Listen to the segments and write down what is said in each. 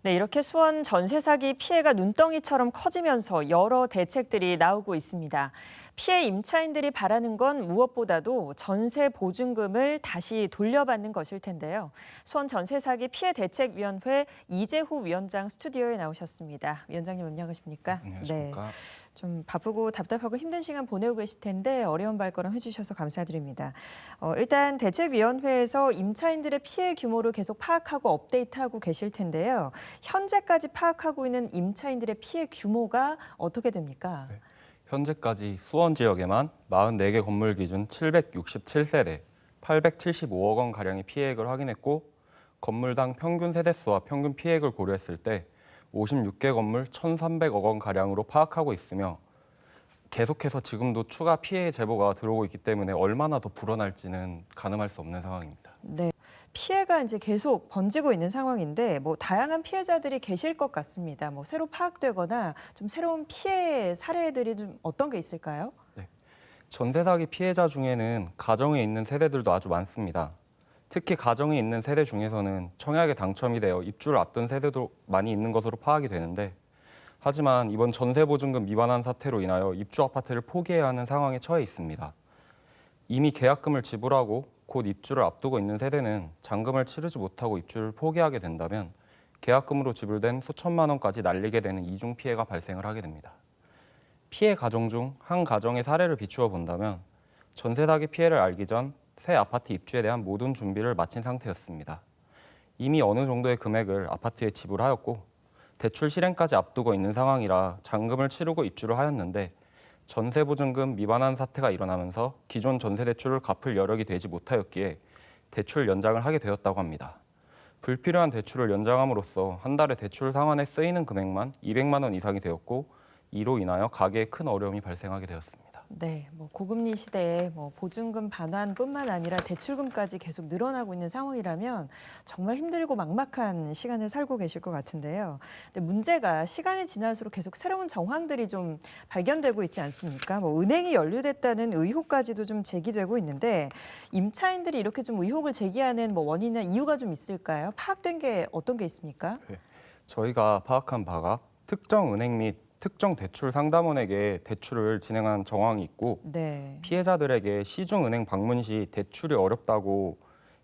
네, 이렇게 수원 전세 사기 피해가 눈덩이처럼 커지면서 여러 대책들이 나오고 있습니다. 피해 임차인들이 바라는 건 무엇보다도 전세 보증금을 다시 돌려받는 것일 텐데요. 수원 전세 사기 피해 대책위원회 이재호 위원장 스튜디오에 나오셨습니다. 위원장님 안녕하십니까? 안녕하십니까. 네, 좀 바쁘고 답답하고 힘든 시간 보내고 계실 텐데 어려운 발걸음 해주셔서 감사드립니다. 일단 대책위원회에서 임차인들의 피해 규모를 계속 파악하고 업데이트하고 계실 텐데요. 현재까지 파악하고 있는 임차인들의 피해 규모가 어떻게 됩니까? 네. 현재까지 수원 지역에만 44개 건물 기준 767세대, 875억 원 가량의 피해액을 확인했고 건물당 평균 세대수와 평균 피해액을 고려했을 때 56개 건물 1,300억 원 가량으로 파악하고 있으며 계속해서 지금도 추가 피해 제보가 들어오고 있기 때문에 얼마나 더 불어날지는 가늠할 수 없는 상황입니다. 네, 피해가 이제 계속 번지고 있는 상황인데 다양한 피해자들이 계실 것 같습니다. 새로 파악되거나 좀 새로운 피해 사례들이 좀 어떤 게 있을까요? 네. 전세 사기 피해자 중에는 가정에 있는 세대들도 아주 많습니다. 특히 가정에 있는 세대 중에서는 청약에 당첨이 되어 입주를 앞둔 세대도 많이 있는 것으로 파악이 되는데 하지만 이번 전세보증금 미반환 사태로 인하여 입주 아파트를 포기해야 하는 상황에 처해 있습니다. 이미 계약금을 지불하고 곧 입주를 앞두고 있는 세대는 잔금을 치르지 못하고 입주를 포기하게 된다면 계약금으로 지불된 수천만 원까지 날리게 되는 이중 피해가 발생을 하게 됩니다. 피해 가정 중 한 가정의 사례를 비추어 본다면 전세 사기 피해를 알기 전 새 아파트 입주에 대한 모든 준비를 마친 상태였습니다. 이미 어느 정도의 금액을 아파트에 지불하였고 대출 실행까지 앞두고 있는 상황이라 잔금을 치르고 입주를 하였는데 전세보증금 미반환 사태가 일어나면서 기존 전세 대출을 갚을 여력이 되지 못하였기에 대출 연장을 하게 되었다고 합니다. 불필요한 대출을 연장함으로써 한 달에 대출 상환에 쓰이는 금액만 200만 원 이상이 되었고 이로 인하여 가계에 큰 어려움이 발생하게 되었습니다. 네, 고금리 시대에 보증금 반환뿐만 아니라 대출금까지 계속 늘어나고 있는 상황이라면 정말 힘들고 막막한 시간을 살고 계실 것 같은데요. 근데 문제가 시간이 지날수록 계속 새로운 정황들이 좀 발견되고 있지 않습니까? 은행이 연루됐다는 의혹까지도 좀 제기되고 있는데 임차인들이 이렇게 좀 의혹을 제기하는 원인이나 이유가 좀 있을까요? 파악된 게 어떤 게 있습니까? 네. 저희가 파악한 바가 특정 은행 및 특정 대출 상담원에게 대출을 진행한 정황이 있고 네. 피해자들에게 시중은행 방문 시 대출이 어렵다고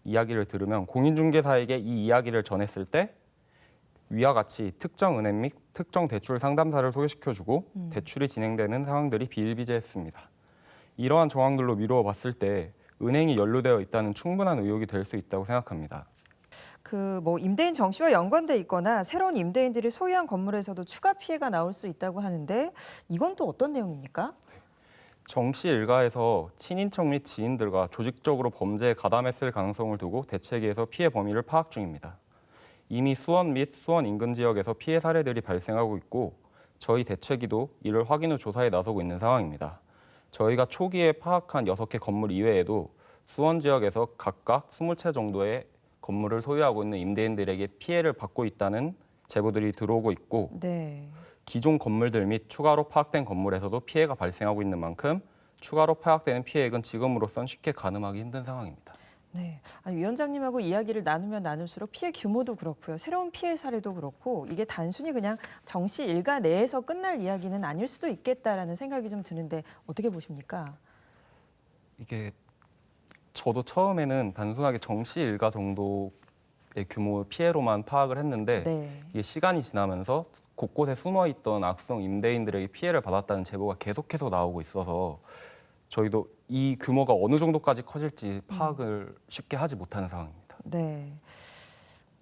이야기를 들으면 공인중개사에게 이 이야기를 전했을 때 위와 같이 특정 은행 및 특정 대출 상담사를 소개시켜주고 대출이 진행되는 상황들이 비일비재했습니다. 이러한 정황들로 미루어 봤을 때 은행이 연루되어 있다는 충분한 의혹이 될 수 있다고 생각합니다. 임대인 정시와 연관돼 있거나 새로운 임대인들이 소유한 건물에서도 추가 피해가 나올 수 있다고 하는데 이건 또 어떤 내용입니까? 정씨 일가에서 친인척 및 지인들과 조직적으로 범죄에 가담했을 가능성을 두고 대책위에서 피해 범위를 파악 중입니다. 이미 수원 및 수원 인근 지역에서 피해 사례들이 발생하고 있고 저희 대책위도 이를 확인 후 조사에 나서고 있는 상황입니다. 저희가 초기에 파악한 6개 건물 이외에도 수원 지역에서 각각 20채 정도의 건물을 소유하고 있는 임대인들에게 피해를 받고 있다는 제보들이 들어오고 있고 네. 기존 건물들 및 추가로 파악된 건물에서도 피해가 발생하고 있는 만큼 추가로 파악되는 피해액은 지금으로선 쉽게 가늠하기 힘든 상황입니다. 네. 위원장님하고 이야기를 나누면 나눌수록 피해 규모도 그렇고요. 새로운 피해 사례도 그렇고 이게 단순히 그냥 정씨 일가 내에서 끝날 이야기는 아닐 수도 있겠다라는 생각이 좀 드는데 어떻게 보십니까? 이게 저도 처음에는 단순하게 정씨 일가 정도의 규모 피해로만 파악을 했는데 네. 이게 시간이 지나면서 곳곳에 숨어있던 악성 임대인들에게 피해를 받았다는 제보가 계속해서 나오고 있어서 저희도 이 규모가 어느 정도까지 커질지 파악을 쉽게 하지 못하는 상황입니다. 네.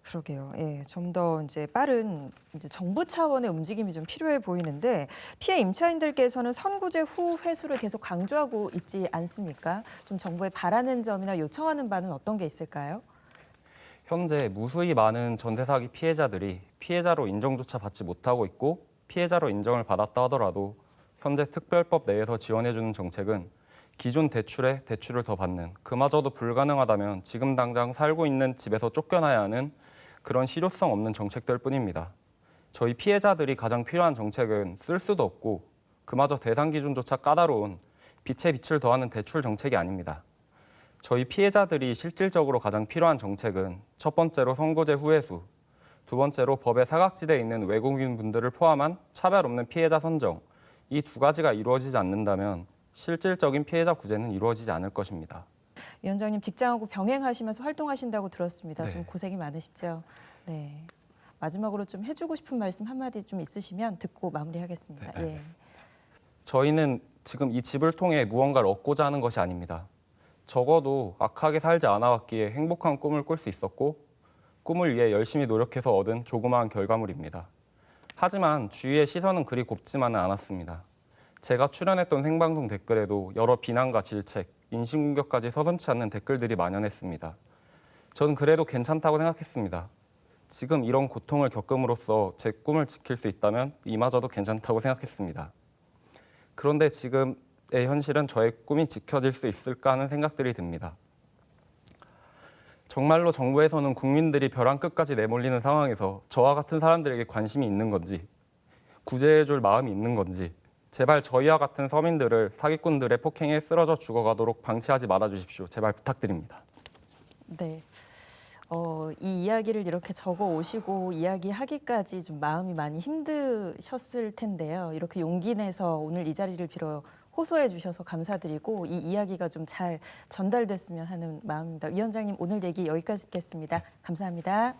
그러게요. 예, 좀 더 이제 빠른 정부 차원의 움직임이 좀 필요해 보이는데 피해 임차인들께서는 선고제 후 회수를 계속 강조하고 있지 않습니까? 좀 정부에 바라는 점이나 요청하는 바는 어떤 게 있을까요? 현재 무수히 많은 전세 사기 피해자들이 피해자로 인정조차 받지 못하고 있고 피해자로 인정을 받았다 하더라도 현재 특별법 내에서 지원해주는 정책은 기존 대출에 대출을 더 받는 그마저도 불가능하다면 지금 당장 살고 있는 집에서 쫓겨나야 하는 그런 실효성 없는 정책들 뿐입니다. 저희 피해자들이 가장 필요한 정책은 쓸 수도 없고 그마저 대상 기준조차 까다로운 빛에 빛을 더하는 대출 정책이 아닙니다. 저희 피해자들이 실질적으로 가장 필요한 정책은 첫 번째로 선고제 후회수, 두 번째로 법의 사각지대에 있는 외국인분들을 포함한 차별 없는 피해자 선정. 이 두 가지가 이루어지지 않는다면 실질적인 피해자 구제는 이루어지지 않을 것입니다. 위원장님 직장하고 병행하시면서 활동하신다고 들었습니다. 네. 좀 고생이 많으시죠? 네. 마지막으로 좀 해주고 싶은 말씀 한마디 좀 있으시면 듣고 마무리하겠습니다. 네, 예. 저희는 지금 이 집을 통해 무언가를 얻고자 하는 것이 아닙니다. 적어도 악하게 살지 않아왔기에 행복한 꿈을 꿀 수 있었고 꿈을 위해 열심히 노력해서 얻은 조그마한 결과물입니다. 하지만 주위의 시선은 그리 곱지만은 않았습니다. 제가 출연했던 생방송 댓글에도 여러 비난과 질책, 인신공격까지 서슴지 않는 댓글들이 만연했습니다. 저는 그래도 괜찮다고 생각했습니다. 지금 이런 고통을 겪음으로써 제 꿈을 지킬 수 있다면 이마저도 괜찮다고 생각했습니다. 그런데 지금의 현실은 저의 꿈이 지켜질 수 있을까 하는 생각들이 듭니다. 정말로 정부에서는 국민들이 벼랑 끝까지 내몰리는 상황에서 저와 같은 사람들에게 관심이 있는 건지, 구제해줄 마음이 있는 건지, 제발 저희와 같은 서민들을 사기꾼들의 폭행에 쓰러져 죽어가도록 방치하지 말아주십시오. 제발 부탁드립니다. 네. 이 이야기를 이렇게 적어 오시고 이야기하기까지 좀 마음이 많이 힘드셨을 텐데요. 이렇게 용기 내서 오늘 이 자리를 빌어 호소해 주셔서 감사드리고 이 이야기가 좀 잘 전달됐으면 하는 마음입니다. 위원장님 오늘 얘기 여기까지 듣겠습니다. 감사합니다.